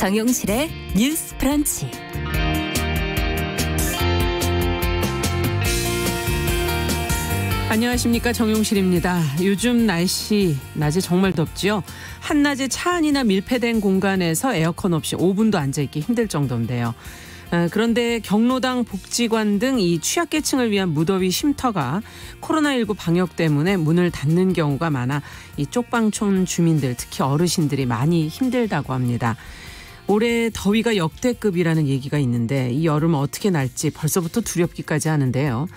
정용실의 뉴스 브런치. 안녕하십니까, 정용실입니다. 요즘 날씨 낮에 정말 덥지요. 한낮에 차 안이나 밀폐된 공간에서 에어컨 없이 5분도 앉아있기 힘들 정도인데요. 그런데 경로당, 복지관 등 이 취약계층을 위한 무더위 쉼터가 코로나19 방역 때문에 문을 닫는 경우가 많아 이 쪽방촌 주민들, 특히 어르신들이 많이 힘들다고 합니다. 올해 더위가 역대급이라는 얘기가 있는데 이 여름 어떻게 날지 벌써부터 두렵기까지 하는데요.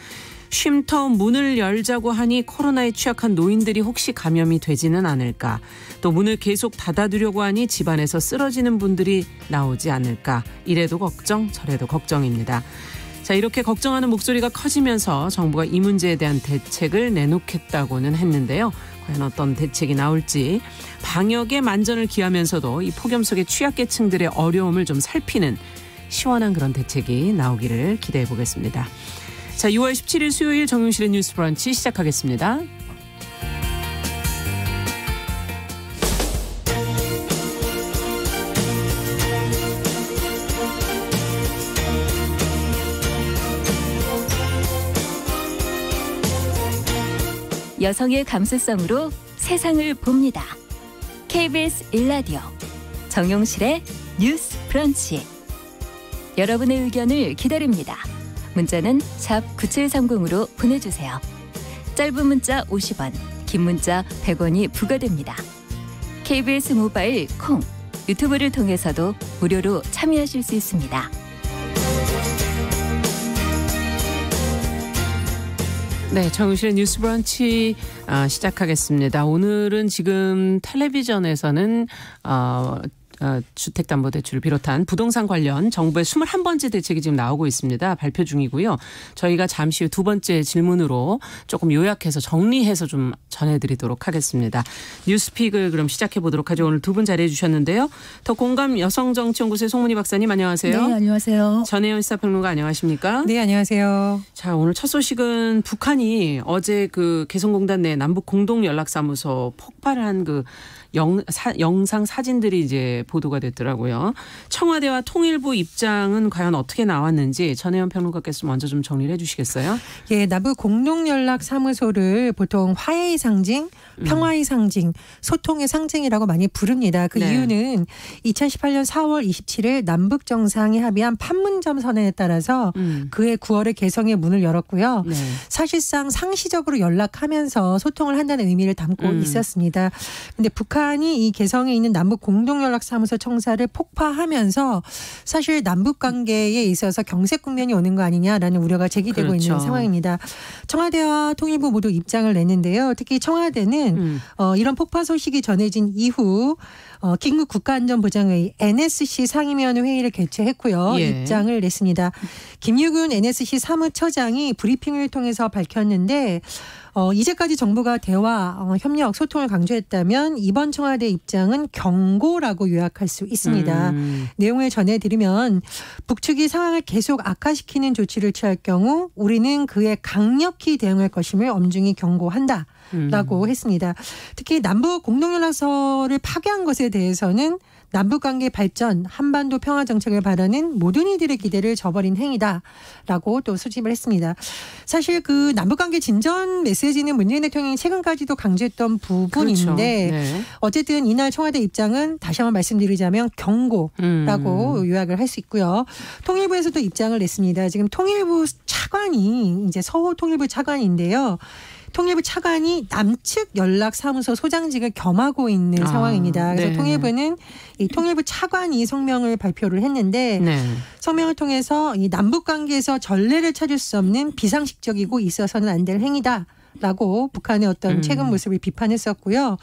쉼터 문을 열자고 하니 코로나에 취약한 노인들이 혹시 감염이 되지는 않을까, 또 문을 계속 닫아두려고 하니 집안에서 쓰러지는 분들이 나오지 않을까, 이래도 걱정 저래도 걱정입니다. 자, 이렇게 걱정하는 목소리가 커지면서 정부가 이 문제에 대한 대책을 내놓겠다고는 했는데요. 과연 어떤 대책이 나올지, 방역에 만전을 기하면서도 이 폭염 속의 취약계층들의 어려움을 좀 살피는 시원한 그런 대책이 나오기를 기대해 보겠습니다. 자, 6월 17일 수요일 정용실의 뉴스 브런치 시작하겠습니다. 여성의 감수성으로 세상을 봅니다. KBS 1라디오 정용실의 뉴스 브런치. 여러분의 의견을 기다립니다. 문자는 샵 9730으로 보내주세요. 짧은 문자 50원, 긴 문자 100원이 부과됩니다. KBS 모바일 콩, 유튜브를 통해서도 무료로 참여하실 수 있습니다. 네, 정용실의 뉴스 브런치 시작하겠습니다. 오늘은 지금 텔레비전에서는 주택담보대출을 비롯한 부동산 관련 정부의 21번째 대책이 지금 나오고 있습니다. 발표 중이고요. 저희가 잠시 후 두 번째 질문으로 조금 요약해서 정리해서 좀 전해드리도록 하겠습니다. 뉴스픽을 그럼 시작해 보도록 하죠. 오늘 두 분 자리해 주셨는데요. 더 공감 여성정치연구소의 송문희 박사님, 안녕하세요. 네, 안녕하세요. 전혜연 시사평론가, 안녕하십니까? 네, 안녕하세요. 자, 오늘 첫 소식은 북한이 어제 그 개성공단 내 남북 공동연락사무소 폭발한 그 영상 사진들이 이제 보도가 됐더라고요. 청와대와 통일부 입장은 과연 어떻게 나왔는지 전혜연 평론가께서 먼저 좀 정리를 해 주시겠어요? 예, 남북 공동연락사무소를 보통 화해의 상징, 평화의 상징, 소통의 상징이라고 많이 부릅니다. 그 이유는 2018년 4월 27일 남북 정상이 합의한 판문점 선언에 따라서 그해 9월에 개성의 문을 열었고요. 네. 사실상 상시적으로 연락하면서 소통을 한다는 의미를 담고 있었습니다. 그런데 북한이 이 개성에 있는 남북 공동연락사무소 청사를 폭파하면서 사실 남북 관계에 있어서 경색 국면이 오는 거 아니냐라는 우려가 제기되고 그렇죠. 있는 상황입니다. 청와대와 통일부 모두 입장을 냈는데요. 특히 청와대는 이런 폭파 소식이 전해진 이후 긴급 국가안전보장회의 NSC 상임위원회 회의를 개최했고요. 예. 입장을 냈습니다. 김유균 NSC 사무처장이 브리핑을 통해서 밝혔는데 이제까지 정부가 대화, 협력, 소통을 강조했다면 이번 청와대 입장은 경고라고 요약할 수 있습니다. 내용을 전해드리면 북측이 상황을 계속 악화시키는 조치를 취할 경우 우리는 그에 강력히 대응할 것임을 엄중히 경고한다. 라고 했습니다. 특히 남북 공동연락소를 파괴한 것에 대해서는 남북관계 발전, 한반도 평화 정책을 바라는 모든 이들의 기대를 저버린 행위다라고 또 수집을 했습니다. 사실 그 남북관계 진전 메시지는 문재인 대통령이 최근까지도 강조했던 부분인데 그렇죠. 네. 어쨌든 이날 청와대 입장은 다시 한번 말씀드리자면 경고라고 요약을 할 수 있고요. 통일부에서도 입장을 냈습니다. 지금 통일부 차관이 이제 서호 통일부 차관인데요. 통일부 차관이 남측 연락사무소 소장직을 겸하고 있는 상황입니다. 그래서 네. 통일부는 이 통일부 차관이 성명을 발표를 했는데 네. 성명을 통해서 이 남북관계에서 전례를 찾을 수 없는 비상식적이고 있어서는 안 될 행위다라고 북한의 어떤 최근 모습을 비판했었고요.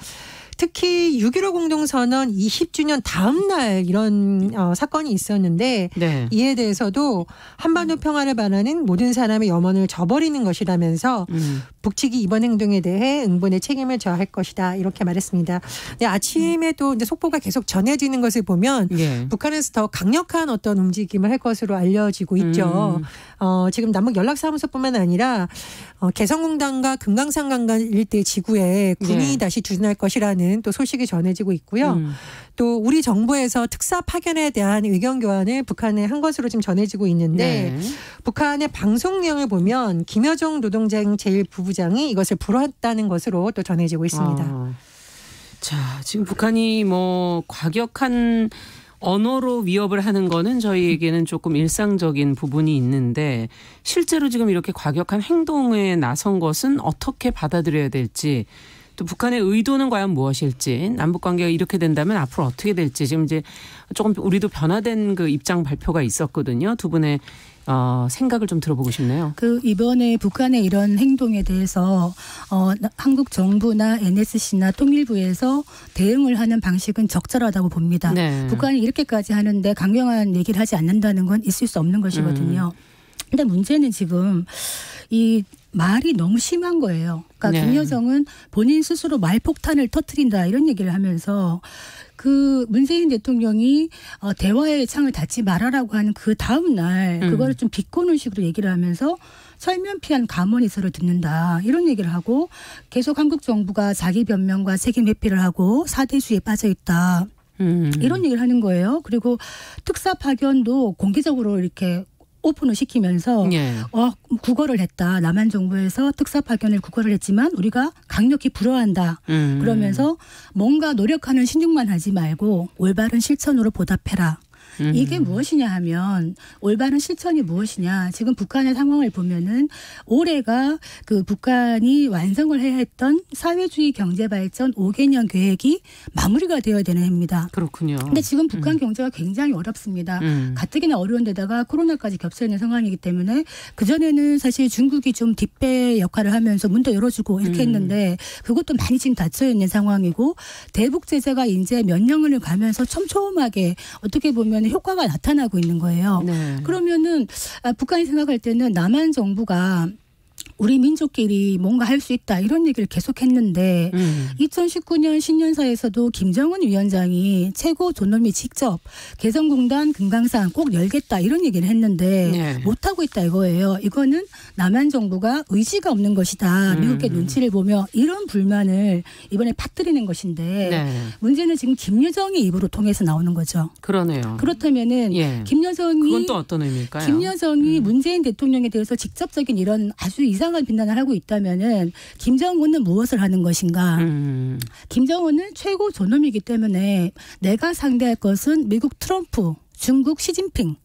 특히 6.15 공동선언 20주년 다음 날 이런 사건이 있었는데 네. 이에 대해서도 한반도 평화를 바라는 모든 사람의 염원을 저버리는 것이라면서 북측이 이번 행동에 대해 응분의 책임을 져야 할 것이다 이렇게 말했습니다. 네, 아침에 또 이제 속보가 계속 전해지는 것을 보면 네. 북한에서 더 강력한 어떤 움직임을 할 것으로 알려지고 있죠. 지금 남북 연락사무소뿐만 아니라 개성공단과 금강산 강간 일대 지구에 군이 네. 다시 주둔할 것이라는 있다라는 또 소식이 전해지고 있고요. 또 우리 정부에서 특사 파견에 대한 의견 교환을 북한에 한 것으로 지금 전해지고 있는데 네. 북한의 방송 내용을 보면 김여정 노동당 제1부부장이 이것을 불허했다는 것으로 또 전해지고 있습니다. 자, 지금 북한이 뭐 과격한 언어로 위협을 하는 거는 저희에게는 조금 일상적인 부분이 있는데 실제로 지금 이렇게 과격한 행동에 나선 것은 어떻게 받아들여야 될지 또 북한의 의도는 과연 무엇일지 남북 관계가 이렇게 된다면 앞으로 어떻게 될지 지금 이제 조금 우리도 변화된 그 입장 발표가 있었거든요. 두 분의 생각을 좀 들어보고 싶네요. 이번에 북한의 이런 행동에 대해서 한국 정부나 NSC나 통일부에서 대응을 하는 방식은 적절하다고 봅니다. 네. 북한이 이렇게까지 하는데 강경한 얘기를 하지 않는다는 건 있을 수 없는 것이거든요. 근데 문제는 지금 이 말이 너무 심한 거예요. 그러니까 네. 김여정은 본인 스스로 말폭탄을 터뜨린다 이런 얘기를 하면서 문재인 대통령이 대화의 창을 닫지 말아라고 하는 그 다음 날 그거를 좀 비꼬는 식으로 얘기를 하면서 설면피한 감언이설을 듣는다 이런 얘기를 하고 계속 한국 정부가 자기 변명과 책임 회피를 하고 사대주의에 빠져 있다 이런 얘기를 하는 거예요. 그리고 특사 파견도 공개적으로 이렇게 오픈을 시키면서 예. 구걸을 했다. 남한 정부에서 특사 파견을 구걸을 했지만 우리가 강력히 불허한다. 그러면서 뭔가 노력하는 신중만 하지 말고 올바른 실천으로 보답해라. 이게 무엇이냐 하면 올바른 실천이 무엇이냐. 지금 북한의 상황을 보면은 올해가 북한이 완성을 해야 했던 사회주의 경제발전 5개년 계획이 마무리가 되어야 되는 해입니다. 그렇군요. 근데 지금 북한 경제가 굉장히 어렵습니다. 가뜩이나 어려운 데다가 코로나까지 겹쳐 있는 상황이기 때문에 그전에는 사실 중국이 좀 뒷배 역할을 하면서 문도 열어주고 이렇게 했는데 그것도 많이 지금 닫혀 있는 상황이고 대북 제재가 이제 몇 년을 가면서 촘촘하게 어떻게 보면 효과가 나타나고 있는 거예요. 네. 그러면은 북한이 생각할 때는 남한 정부가 우리 민족끼리 뭔가 할 수 있다 이런 얘기를 계속했는데 2019년 신년사에서도 김정은 위원장이 최고 존엄이 직접 개성공단 금강산 꼭 열겠다 이런 얘기를 했는데 네. 못하고 있다 이거예요. 이거는 남한 정부가 의지가 없는 것이다. 미국의 눈치를 보며 이런 불만을 이번에 퍼뜨리는 것인데 네. 문제는 지금 김여정의 입으로 통해서 나오는 거죠. 그러네요. 그렇다면은 예. 김여정이 그건 또 어떤 의미일까요? 김여정이 문재인 대통령에 대해서 직접적인 이런 아주 이상한 비난을 하고 있다면은 김정은은 무엇을 하는 것인가? 김정은은 최고 존엄이기 때문에 내가 상대할 것은 미국 트럼프, 중국 시진핑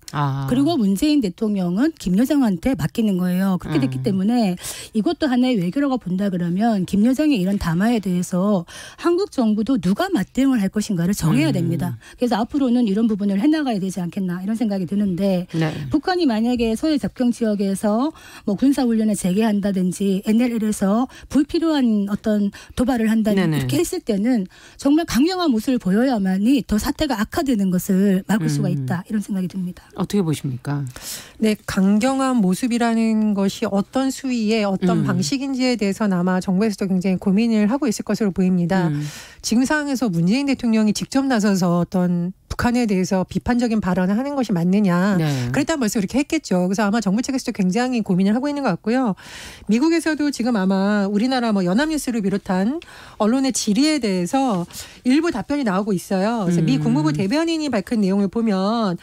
그리고 문재인 대통령은 김여정한테 맡기는 거예요. 그렇게 됐기 때문에 이것도 하나의 외교라고 본다 그러면 김여정의 이런 담화에 대해서 한국 정부도 누가 맞대응을 할 것인가를 정해야 됩니다. 그래서 앞으로는 이런 부분을 해나가야 되지 않겠나 이런 생각이 드는데 네. 북한이 만약에 소외 접경 지역에서 뭐 군사훈련을 재개한다든지 NLL에서 불필요한 어떤 도발을 한다든지 네네. 이렇게 했을 때는 정말 강경한 모습을 보여야만이 더 사태가 악화되는 것을 막을 수가 있다 이런 생각이 듭니다. 어떻게 보십니까? 네, 강경한 모습이라는 것이 어떤 수위의 어떤 방식인지에 대해서는 아마 정부에서도 굉장히 고민을 하고 있을 것으로 보입니다. 지금 상황에서 문재인 대통령이 직접 나서서 어떤 북한에 대해서 비판적인 발언을 하는 것이 맞느냐. 네. 그랬다면 벌써 그렇게 했겠죠. 그래서 아마 정부 측에서도 굉장히 고민을 하고 있는 것 같고요. 미국에서도 지금 아마 우리나라 뭐 연합뉴스를 비롯한 언론의 질의에 대해서 일부 답변이 나오고 있어요. 그래서 미 국무부 대변인이 밝힌 내용을 보면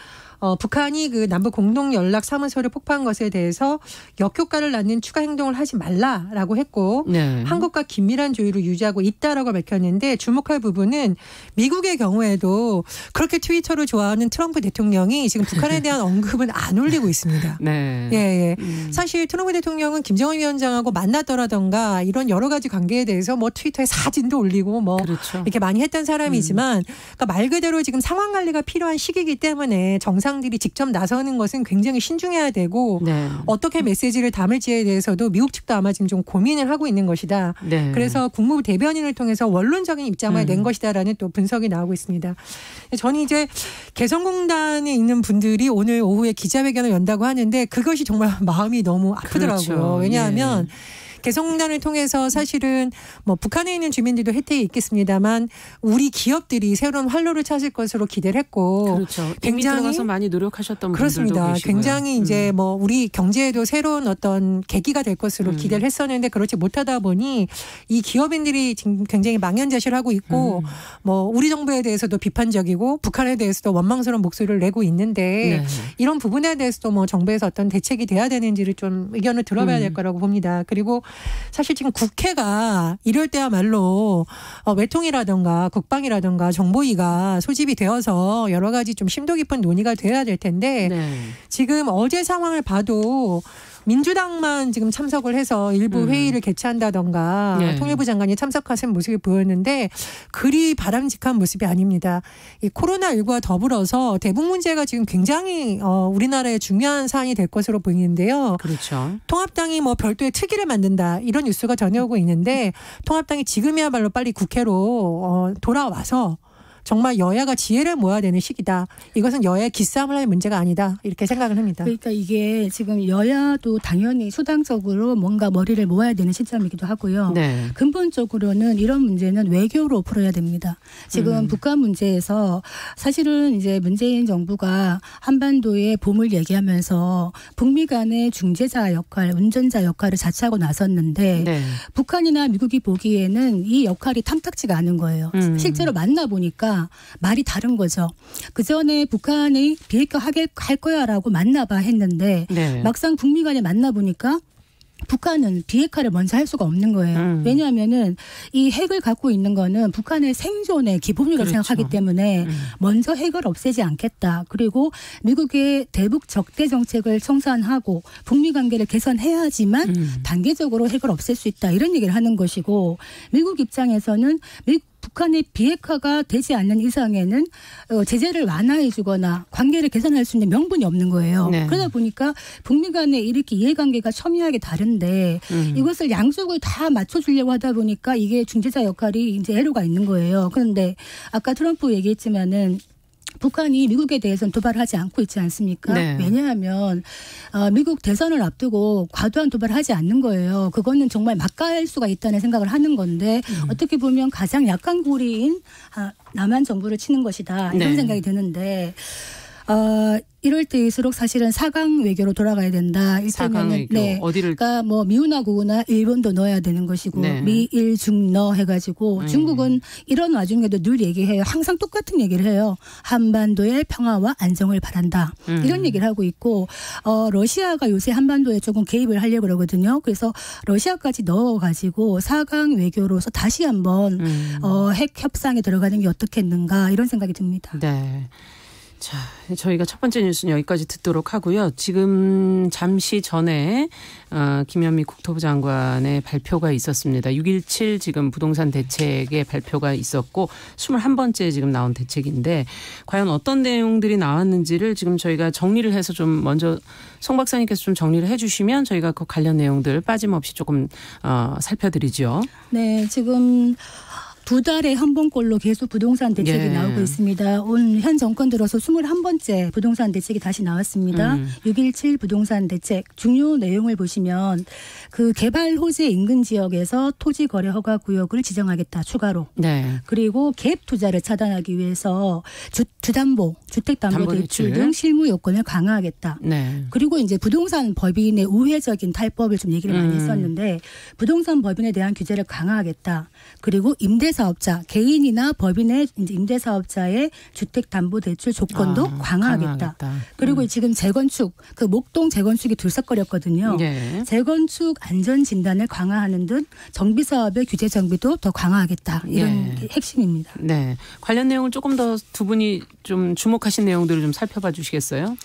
북한이 남북 공동 연락 사무소를 폭파한 것에 대해서 역효과를 낳는 추가 행동을 하지 말라라고 했고 네. 한국과 긴밀한 조율을 유지하고 있다라고 밝혔는데 주목할 부분은 미국의 경우에도 그렇게 트위터를 좋아하는 트럼프 대통령이 지금 북한에 대한 언급은 안 올리고 있습니다. 네. 예. 사실 트럼프 대통령은 김정은 위원장하고 만났더라던가 이런 여러 가지 관계에 대해서 뭐 트위터에 사진도 올리고 뭐 그렇죠. 이렇게 많이 했던 사람이지만 그러니까 말 그대로 지금 상황 관리가 필요한 시기이기 때문에 정상들이 직접 나서는 것은 굉장히 신중해야 되고 네. 어떻게 메시지를 담을지에 대해서도 미국 측도 아마 지금 좀 고민을 하고 있는 것이다. 네. 그래서 국무부 대변인을 통해서 원론적인 입장을 낸 것이다라는 또 분석이 나오고 있습니다. 저는 이제 개성공단에 있는 분들이 오늘 오후에 기자회견을 연다고 하는데 그것이 정말 마음이 너무 아프더라고요. 그렇죠. 왜냐하면 예. 개성공단을 통해서 사실은 뭐 북한에 있는 주민들도 혜택이 있겠습니다만 우리 기업들이 새로운 활로를 찾을 것으로 기대를 했고 그렇죠. 굉장히 들어가서 많이 노력하셨던 분들도 그렇습니다. 계시고요. 굉장히 이제 뭐 우리 경제에도 새로운 어떤 계기가 될 것으로 기대를 했었는데 그렇지 못하다 보니 이 기업인들이 지금 굉장히 망연자실을 하고 있고 뭐 우리 정부에 대해서도 비판적이고 북한에 대해서도 원망스러운 목소리를 내고 있는데 네. 이런 부분에 대해서도 뭐 정부에서 어떤 대책이 돼야 되는지를 좀 의견을 들어봐야 될 거라고 봅니다. 그리고 사실 지금 국회가 이럴 때야말로 외통이라든가 국방이라든가 정보위가 소집이 되어서 여러 가지 좀 심도 깊은 논의가 돼야 될 텐데 네. 지금 어제 상황을 봐도 민주당만 지금 참석을 해서 일부 회의를 개최한다던가 네. 통일부 장관이 참석하신 모습이 보였는데 그리 바람직한 모습이 아닙니다. 이 코로나19와 더불어서 대북 문제가 지금 굉장히 우리나라의 중요한 사안이 될 것으로 보이는데요. 그렇죠. 통합당이 뭐 별도의 특위를 만든다 이런 뉴스가 전해오고 있는데 통합당이 지금이야말로 빨리 국회로 돌아와서 정말 여야가 지혜를 모아야 되는 시기다. 이것은 여야의 기싸움을 할 문제가 아니다. 이렇게 생각을 합니다. 그러니까 이게 지금 여야도 당연히 수당적으로 뭔가 머리를 모아야 되는 시점이기도 하고요. 네. 근본적으로는 이런 문제는 외교로 풀어야 됩니다. 지금 북한 문제에서 사실은 이제 문재인 정부가 한반도의 봄을 얘기하면서 북미 간의 중재자 역할, 운전자 역할을 자처하고 나섰는데 네. 북한이나 미국이 보기에는 이 역할이 탐탁지가 않은 거예요. 실제로 만나보니까 말이 다른 거죠. 그 전에 북한이 비핵화 할 거야라고 만나봐 했는데 네. 막상 북미 간에 만나보니까 북한은 비핵화를 먼저 할 수가 없는 거예요. 왜냐하면은 이 핵을 갖고 있는 거는 북한의 생존의 기본이라고 그렇죠. 생각하기 때문에 먼저 핵을 없애지 않겠다. 그리고 미국의 대북 적대 정책을 청산하고 북미 관계를 개선해야지만 단계적으로 핵을 없앨 수 있다. 이런 얘기를 하는 것이고 미국 입장에서는 북한의 비핵화가 되지 않는 이상에는 제재를 완화해 주거나 관계를 개선할 수 있는 명분이 없는 거예요. 네. 그러다 보니까 북미 간에 이렇게 이해관계가 첨예하게 다른데 이것을 양쪽을 다 맞춰주려고 하다 보니까 이게 중재자 역할이 이제 애로가 있는 거예요. 그런데 아까 트럼프 얘기했지만은 북한이 미국에 대해서는 도발을 하지 않고 있지 않습니까? 네. 왜냐하면 미국 대선을 앞두고 과도한 도발을 하지 않는 거예요. 그거는 정말 막갈 수가 있다는 생각을 하는 건데 어떻게 보면 가장 약한 고리인 남한 정부를 치는 것이다. 이런 네. 생각이 드는데 이럴 때일수록 사실은 4강 외교로 돌아가야 된다. 4강 외교. 네. 어디를? 그러니까 뭐 미우나 구우나 일본도 넣어야 되는 것이고 네. 미일 중너 해가지고 중국은 이런 와중에도 늘 얘기해요. 항상 똑같은 얘기를 해요. 한반도의 평화와 안정을 바란다. 이런 얘기를 하고 있고 러시아가 요새 한반도에 조금 개입을 하려고 그러거든요. 그래서 러시아까지 넣어가지고 4강 외교로서 다시 한번 핵 협상에 들어가는 게 어떻겠는가 이런 생각이 듭니다. 네. 자, 저희가 첫 번째 뉴스는 여기까지 듣도록 하고요. 지금 잠시 전에 김현미 국토부 장관의 발표가 있었습니다. 6.17 지금 부동산 대책의 발표가 있었고 21번째 지금 나온 대책인데 과연 어떤 내용들이 나왔는지를 지금 저희가 정리를 해서 좀 먼저 송 박사님께서 좀 정리를 해 주시면 저희가 그 관련 내용들 빠짐없이 조금 살펴드리죠. 네, 지금 2달에 한 번꼴로 계속 부동산 대책이 예. 나오고 있습니다. 온 현 정권 들어서 21번째 부동산 대책이 다시 나왔습니다. 6.17 부동산 대책 중요 내용을 보시면 그 개발 호재 인근 지역에서 토지 거래 허가 구역을 지정하겠다 추가로. 네. 그리고 갭 투자를 차단하기 위해서 주담보, 주택담보대출 담보대출. 등 실무 요건을 강화하겠다. 네. 그리고 이제 부동산 법인의 우회적인 탈법을 좀 얘기를 많이 했었는데 부동산 법인에 대한 규제를 강화하겠다. 그리고 임대사업자, 개인이나 법인의 이제 임대사업자의 주택담보대출 조건도 강화하겠다. 그리고 지금 재건축, 그 목동 재건축이 들썩거렸거든요. 예. 재건축 안전진단을 강화하는 등 정비사업의 규제 정비도 더 강화하겠다. 이런 예. 게 핵심입니다. 네. 관련 내용을 조금 더 두 분이 좀 주목하신 내용들을 좀 살펴봐 주시겠어요?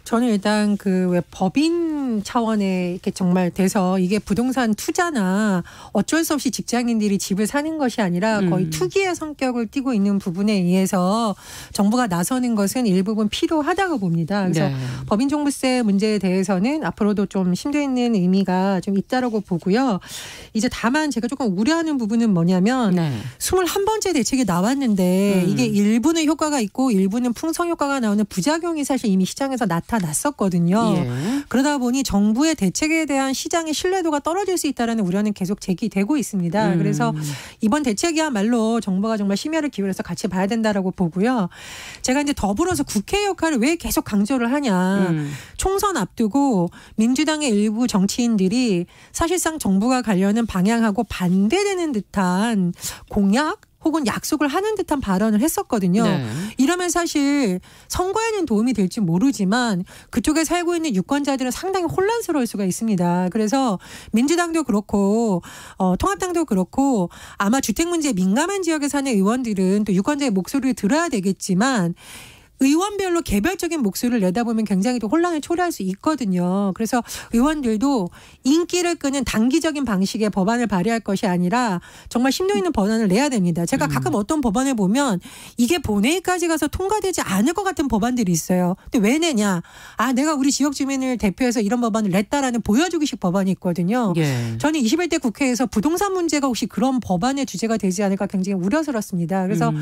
저는 일단 그 왜 법인 차원에 이렇게 정말 돼서 이게 부동산 투자나 어쩔 수 없이 직장인들이 집을 사는 것이 아니라 거의 투기의 성격을 띠고 있는 부분에 의해서 정부가 나서는 것은 일부분 필요하다고 봅니다. 그래서 네. 법인 종부세 문제에 대해서는 앞으로도 좀 심도 있는 의미가 좀 있다라고 보고요. 이제 다만 제가 조금 우려하는 부분은 뭐냐면 네. 21번째 대책이 나왔는데 이게 일부는 효과가 있고 일부는 풍성 효과가 나오는 부작용이 사실 이미 시장에서 나타났었거든요. 예. 그러다 보니 정부의 대책에 대한 시장의 신뢰도가 떨어질 수 있다는 우려는 계속 제기되고 있습니다. 그래서 이번 대책이야말로 정부가 정말 심혈을 기울여서 같이 봐야 된다라고 보고요. 제가 이제 더불어서 국회 역할을 왜 계속 강조를 하냐. 총선 앞두고 민주당의 일부 정치인들이 사실상 정부가 가려는 방향하고 반대되는 듯한 공약 혹은 약속을 하는 듯한 발언을 했었거든요. 네. 이러면 사실 선거에는 도움이 될지 모르지만 그쪽에 살고 있는 유권자들은 상당히 혼란스러울 수가 있습니다. 그래서 민주당도 그렇고 통합당도 그렇고 아마 주택 문제에 민감한 지역에 사는 의원들은 또 유권자의 목소리를 들어야 되겠지만 의원별로 개별적인 목소리를 내다보면 굉장히 또 혼란을 초래할 수 있거든요. 그래서 의원들도 인기를 끄는 단기적인 방식의 법안을 발의할 것이 아니라 정말 심도 있는 법안을 내야 됩니다. 제가 가끔 어떤 법안을 보면 이게 본회의까지 가서 통과되지 않을 것 같은 법안들이 있어요. 근데 왜 내냐? 내가 우리 지역 주민을 대표해서 이런 법안을 냈다라는 보여주기식 법안이 있거든요. 예. 저는 21대 국회에서 부동산 문제가 혹시 그런 법안의 주제가 되지 않을까 굉장히 우려스럽습니다. 그래서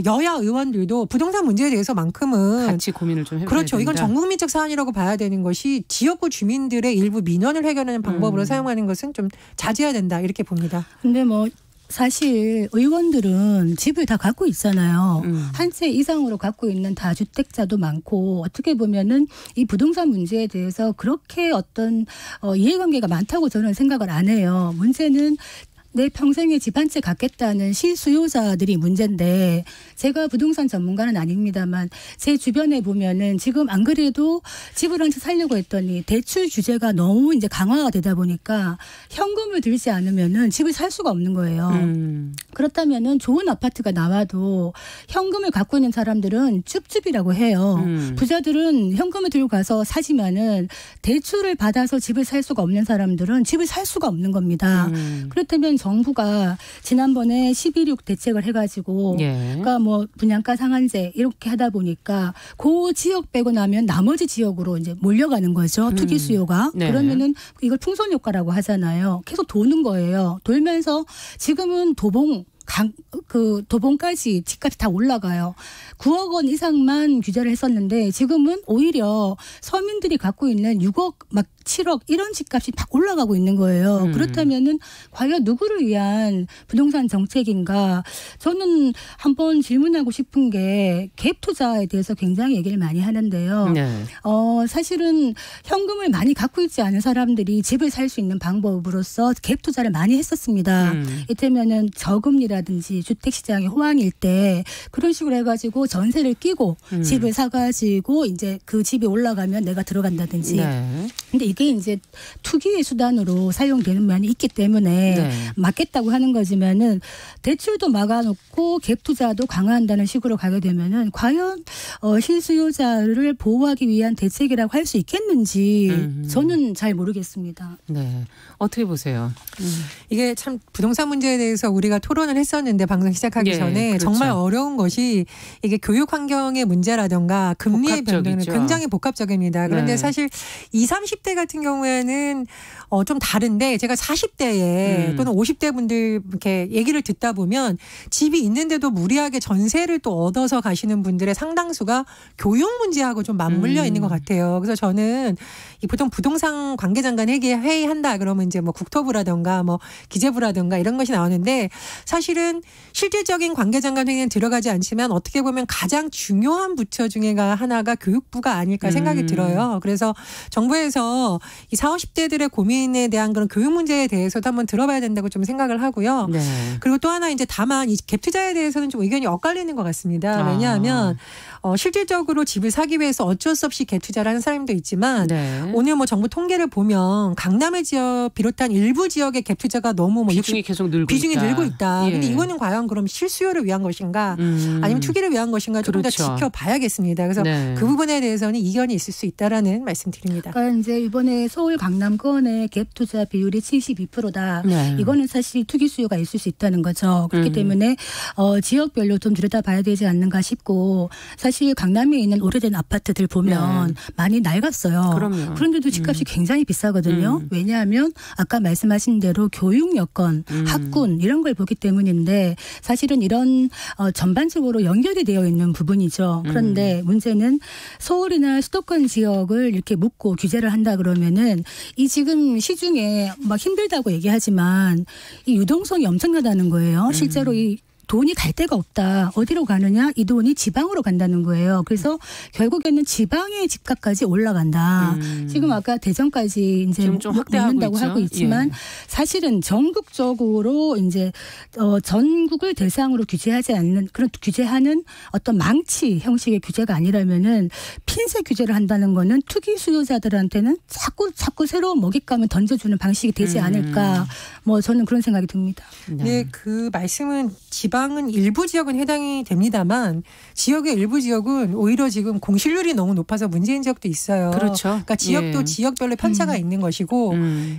여야 의원들도 부동산 문제에 대해서 만큼은 같이 고민을 좀 해봐야 그렇죠. 된다. 이건 전국민적 사안이라고 봐야 되는 것이 지역구 주민들의 일부 민원을 해결하는 방법으로 사용하는 것은 좀 자제해야 된다 이렇게 봅니다. 근데 사실 의원들은 집을 다 갖고 있잖아요. 한 채 이상으로 갖고 있는 다주택자도 많고 어떻게 보면은 이 부동산 문제에 대해서 그렇게 어떤 이해관계가 많다고 저는 생각을 안 해요. 문제는 내 평생에 집 한 채 갖겠다는 실수요자들이 문제인데 제가 부동산 전문가는 아닙니다만 제 주변에 보면은 지금 안 그래도 집을 한 채 살려고 했더니 대출 규제가 너무 이제 강화가 되다 보니까 현금을 들지 않으면은 집을 살 수가 없는 거예요. 그렇다면은 좋은 아파트가 나와도 현금을 갖고 있는 사람들은 쭝쭝이라고 해요. 부자들은 현금을 들고 가서 사지만은 대출을 받아서 집을 살 수가 없는 사람들은 집을 살 수가 없는 겁니다. 그렇다면 정부가 지난번에 11.6 대책을 해가지고 그러니까 분양가 상한제 이렇게 하다 보니까 그 지역 빼고 나면 나머지 지역으로 이제 몰려가는 거죠. 투기 수요가. 네. 그러면은 이걸 풍선 효과라고 하잖아요. 계속 도는 거예요. 돌면서 지금은 도봉까지 집값이 다 올라가요. 9억 원 이상만 규제를 했었는데 지금은 오히려 서민들이 갖고 있는 6억 7억 이런 집값이 막 올라가고 있는 거예요. 그렇다면은 과연 누구를 위한 부동산 정책인가? 저는 한번 질문하고 싶은 게 갭 투자에 대해서 굉장히 얘기를 많이 하는데요. 네. 사실은 현금을 많이 갖고 있지 않은 사람들이 집을 살 수 있는 방법으로서 갭 투자를 많이 했었습니다. 이때면은 저금리라든지 주택시장이 호황일 때 그런 식으로 해가지고 전세를 끼고 집을 사가지고 이제 그 집이 올라가면 내가 들어간다든지. 네. 근데 이게 이제 투기의 수단으로 사용되는 면이 있기 때문에 막겠다고 하는 거지만은 대출도 막아놓고 갭 투자도 강화한다는 식으로 가게 되면은 과연 실수요자를 보호하기 위한 대책이라고 할 수 있겠는지 저는 잘 모르겠습니다. 네, 어떻게 보세요? 이게 참 부동산 문제에 대해서 우리가 토론을 했었는데 방송 시작하기 전에 그렇죠. 정말 어려운 것이 이게 교육 환경의 문제라든가 금리의 변동은 굉장히 복합적입니다. 그런데 사실 20, 30대 같은 경우에는 좀 다른데 제가 40대에 또는 50대 분들 이렇게 얘기를 듣다 보면 집이 있는데도 무리하게 전세를 또 얻어서 가시는 분들의 상당수가 교육 문제하고 좀 맞물려 있는 것 같아요. 그래서 저는 보통 부동산 관계장관 회의한다 그러면 이제 국토부라든가 기재부라든가 이런 것이 나오는데 사실은 실질적인 관계장관 회의는 들어가지 않지만 어떻게 보면 가장 중요한 부처 중에가 하나가 교육부가 아닐까 생각이 들어요. 그래서 정부에서 이 40, 50대들의 고민에 대한 그런 교육 문제에 대해서도 한번 들어봐야 된다고 좀 생각을 하고요. 네. 그리고 또 하나 이제 다만 이 갭 투자에 대해서는 좀 의견이 엇갈리는 것 같습니다. 왜냐하면 실질적으로 집을 사기 위해서 어쩔 수 없이 갭 투자를 하는 사람도 있지만 오늘 정부 통계를 보면 강남의 지역 비롯한 일부 지역의 갭 투자가 너무 비중이 계속 늘고 있다. 그런데 이거는 과연 그럼 실수요를 위한 것인가 아니면 투기를 위한 것인가 조금 더 지켜봐야겠습니다. 그래서 그 부분에 대해서는 이견이 있을 수 있다라는 말씀드립니다. 그러니까 이제 이번에 서울 강남권의 갭 투자 비율이 72%다. 이거는 사실 투기 수요가 있을 수 있다는 거죠. 그렇기 때문에 지역별로 좀 들여다봐야 되지 않는가 싶고 사실 강남에 있는 오래된 아파트들 보면 많이 낡았어요. 그럼요. 그런데도 집값이 굉장히 비싸거든요. 왜냐하면 아까 말씀하신 대로 교육 여건, 학군 이런 걸 보기 때문인데 사실은 이런 전반적으로 연결이 되어 있는 부분이죠. 그런데 문제는 서울이나 수도권 지역을 이렇게 묶고 규제를 한다 된다 그러면은 이 지금 시중에 막 힘들다고 얘기하지만 이 유동성이 엄청나다는 거예요. 실제로 이 돈이 갈 데가 없다. 어디로 가느냐? 이 돈이 지방으로 간다는 거예요. 그래서 결국에는 지방의 집값까지 올라간다. 지금 아까 대전까지 이제 좀 확대하고 하고 있지만 사실은 전국적으로 이제 전국을 대상으로 규제하지 않는 그런 규제하는 어떤 망치 형식의 규제가 아니라면은 핀셋 규제를 한다는 거는 투기 수요자들한테는 자꾸 새로운 먹잇감을 던져주는 방식이 되지 않을까. 뭐 저는 그런 생각이 듭니다. 네, 그 말씀은 지방은 일부 지역은 해당이 됩니다만 지역의 일부 지역은 오히려 지금 공실률이 너무 높아서 문제인 지역도 있어요. 그렇죠. 그러니까 지역도 지역별로 편차가 있는 것이고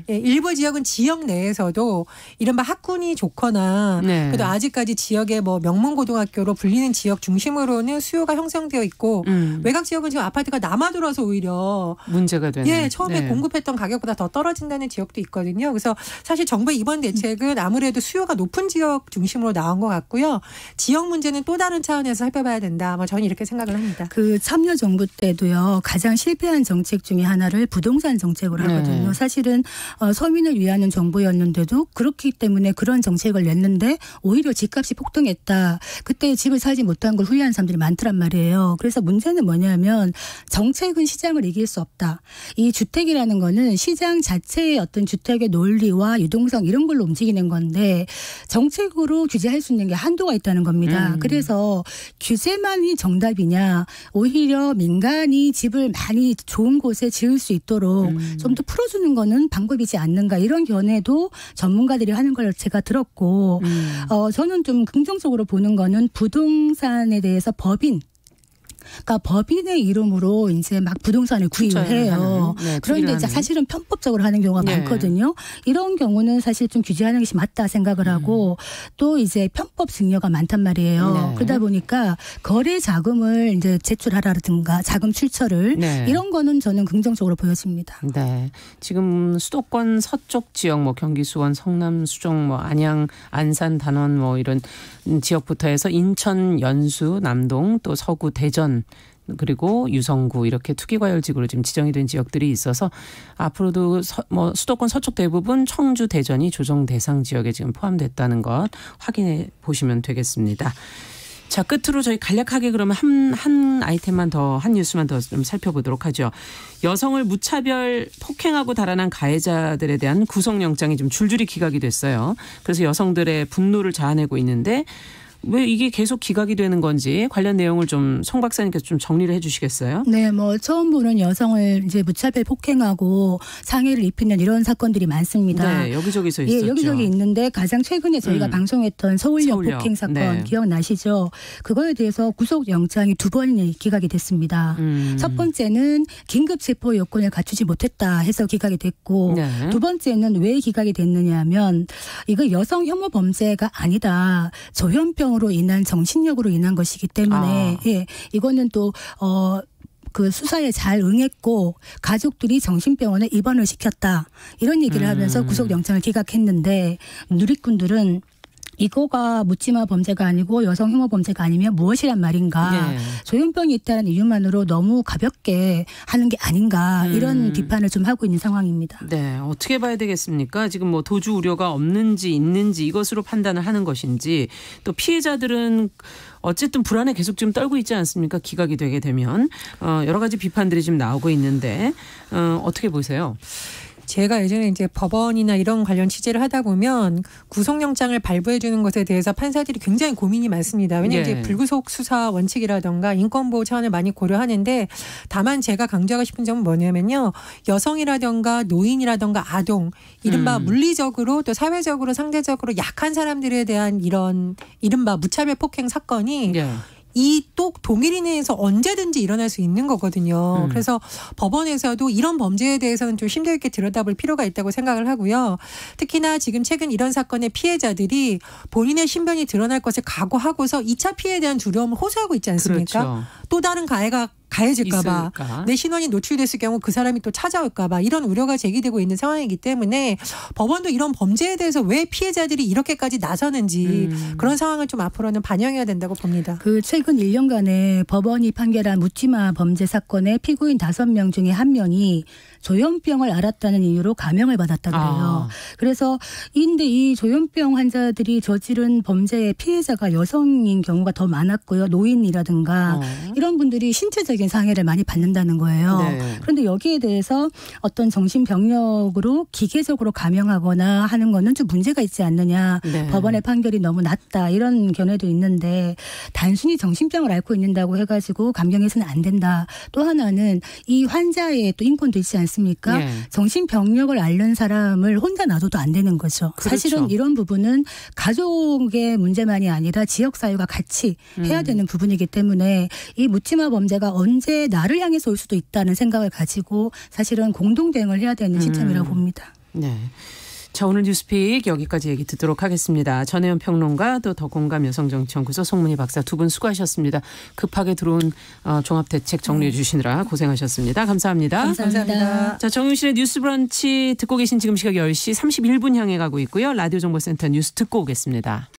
일부 지역은 지역 내에서도 이른바 학군이 좋거나 그래도 아직까지 지역의 뭐 명문고등학교로 불리는 지역 중심으로는 수요가 형성되어 있고 외곽 지역은 지금 아파트가 남아돌아서 오히려 문제가 되는. 처음에 공급했던 가격보다 더 떨어진다는 지역도 있거든요. 그래서 사실 정부의 이번 대책은 아무래도 수요가 높은 지역 중심으로 나온 것 같고요. 지역 문제는 또 다른 차원에서 살펴봐야 된다. 저는 이렇게 생각을 합니다. 그 참여정부 때도요. 가장 실패한 정책 중에 하나를 부동산 정책으로 하거든요. 사실은 서민을 위하는 정부였는데도 그렇기 때문에 그런 정책을 냈는데 오히려 집값이 폭등했다. 그때 집을 사지 못한 걸 후회하는 사람들이 많더란 말이에요. 그래서 문제는 뭐냐면 정책은 시장을 이길 수 없다. 이 주택이라는 거는 시장 자체의 어떤 주택의 논리와 유동성 이런 걸로 움직이는 건데 정책으로 규제할 수 있는 게 한도가 있다는 겁니다. 그래서 규제만이 정답이냐 오히려 민간이 집을 많이 좋은 곳에 지을 수 있도록 좀 더 풀어주는 거는 방법이지 않는가 이런 견해도 전문가들이 하는 걸 제가 들었고 저는 좀 긍정적으로 보는 거는 부동산에 대해서 그러니까 법인의 이름으로 이제 막 부동산을 구입을 해요. 그런데 이제 사실은 편법적으로 하는 경우가 많거든요. 이런 경우는 사실 좀 규제하는 것이 맞다 생각을 하고 또 이제 편법 증여가 많단 말이에요. 그러다 보니까 거래 자금을 이제 제출하라든가 자금 출처를 이런 거는 저는 긍정적으로 보여집니다. 네. 지금 수도권 서쪽 지역 뭐 경기 수원, 성남, 수정, 뭐 안양, 안산, 단원 뭐 이런 지역부터 해서 인천, 연수, 남동 또 서구, 대전 그리고 유성구 이렇게 투기과열지구로 지금 지정이 된 지역들이 있어서 앞으로도 수도권 서쪽 대부분 청주, 대전이 조정 대상 지역에 지금 포함됐다는 것 확인해 보시면 되겠습니다. 자, 끝으로 저희 간략하게 그러면 한 아이템만 더, 한 뉴스만 더 좀 살펴보도록 하죠. 여성을 무차별 폭행하고 달아난 가해자들에 대한 구속영장이 좀 줄줄이 기각이 됐어요. 그래서 여성들의 분노를 자아내고 있는데 왜 이게 계속 기각이 되는 건지 관련 내용을 좀 송 박사님께서 좀 정리를 해 주시겠어요? 네, 처음 보는 여성을 이제 무차별 폭행하고 상해를 입히는 이런 사건들이 많습니다. 네, 여기저기서 있었죠. 예, 여기저기 있는데 가장 최근에 저희가 방송했던 서울역 폭행 사건 기억나시죠? 그거에 대해서 구속영장이 2번이 기각이 됐습니다. 첫 번째는 긴급 체포 요건을 갖추지 못했다 해서 기각이 됐고 두 번째는 왜 기각이 됐느냐면 이거 여성 혐오 범죄가 아니다. 조현병 으로 인한 정신력으로 인한 것이기 때문에 이거는 또 그 수사에 잘 응했고 가족들이 정신병원에 입원을 시켰다 이런 얘기를 하면서 구속영장을 기각했는데 누리꾼들은 이거가 묻지마 범죄가 아니고 여성 혐오 범죄가 아니면 무엇이란 말인가. 조현병이 있다는 이유만으로 너무 가볍게 하는 게 아닌가 이런 비판을 좀 하고 있는 상황입니다. 네, 어떻게 봐야 되겠습니까? 지금 뭐 도주 우려가 없는지 있는지 이것으로 판단을 하는 것인지 또 피해자들은 어쨌든 불안에 계속 지금 떨고 있지 않습니까? 기각이 되게 되면 여러 가지 비판들이 지금 나오고 있는데 어떻게 보세요? 제가 예전에 이제 법원이나 이런 관련 취재를 하다 보면 구속영장을 발부해 주는 것에 대해서 판사들이 굉장히 고민이 많습니다. 왜냐하면 이제 불구속 수사 원칙이라든가 인권보호 차원을 많이 고려하는데 다만 제가 강조하고 싶은 점은 뭐냐면요. 여성이라든가 노인이라든가 아동 이른바 물리적으로 또 사회적으로 상대적으로 약한 사람들에 대한 이런 이른바 무차별 폭행 사건이 이 또 동일인 내에서 언제든지 일어날 수 있는 거거든요. 그래서 법원에서도 이런 범죄에 대해서는 좀 심도 있게 들여다볼 필요가 있다고 생각을 하고요. 특히나 지금 최근 이런 사건의 피해자들이 본인의 신변이 드러날 것을 각오하고서 2차 피해에 대한 두려움을 호소하고 있지 않습니까? 또 다른 가해가 가해질까봐 있을까? 내 신원이 노출됐을 경우 그 사람이 또 찾아올까봐 이런 우려가 제기되고 있는 상황이기 때문에 법원도 이런 범죄에 대해서 왜 피해자들이 이렇게까지 나서는지 그런 상황을 좀 앞으로는 반영해야 된다고 봅니다. 그 최근 1년간에 법원이 판결한 묻지마 범죄 사건의 피고인 5명 중에 1명이 조현병을 앓았다는 이유로 감형을 받았다 그래요. 그래서 근데 이 조현병 환자들이 저지른 범죄의 피해자가 여성인 경우가 더 많았고요. 노인이라든가 이런 분들이 신체적인 상해를 많이 받는다는 거예요. 네. 그런데 여기에 대해서 어떤 정신병력으로 기계적으로 감형하거나 하는 거는 좀 문제가 있지 않느냐. 네. 법원의 판결이 너무 낮다. 이런 견해도 있는데 단순히 정신병을 앓고 있는다고 해가지고 감형해서는 안 된다. 또 하나는 이 환자의 또 인권도 있지 않습니까? 네. 정신병력을 앓는 사람을 혼자 놔둬도 안 되는 거죠. 그렇죠. 사실은 이런 부분은 가족의 문제만이 아니라 지역사회가 같이 해야 되는 부분이기 때문에 이 묻지마 범죄가 언제 나를 향해서 올 수도 있다는 생각을 가지고 사실은 공동 대응을 해야 되는 시점이라고 봅니다. 네. 자, 오늘 뉴스픽 여기까지 얘기 듣도록 하겠습니다. 전혜연 평론가 또 더공감 여성정치연구소 송문희 박사 두 분 수고하셨습니다. 급하게 들어온 종합대책 정리해 주시느라 고생하셨습니다. 감사합니다. 감사합니다. 자, 정용실의 뉴스 브런치 듣고 계신 지금 시각 10시 31분 향해 가고 있고요. 라디오 정보센터 뉴스 듣고 오겠습니다.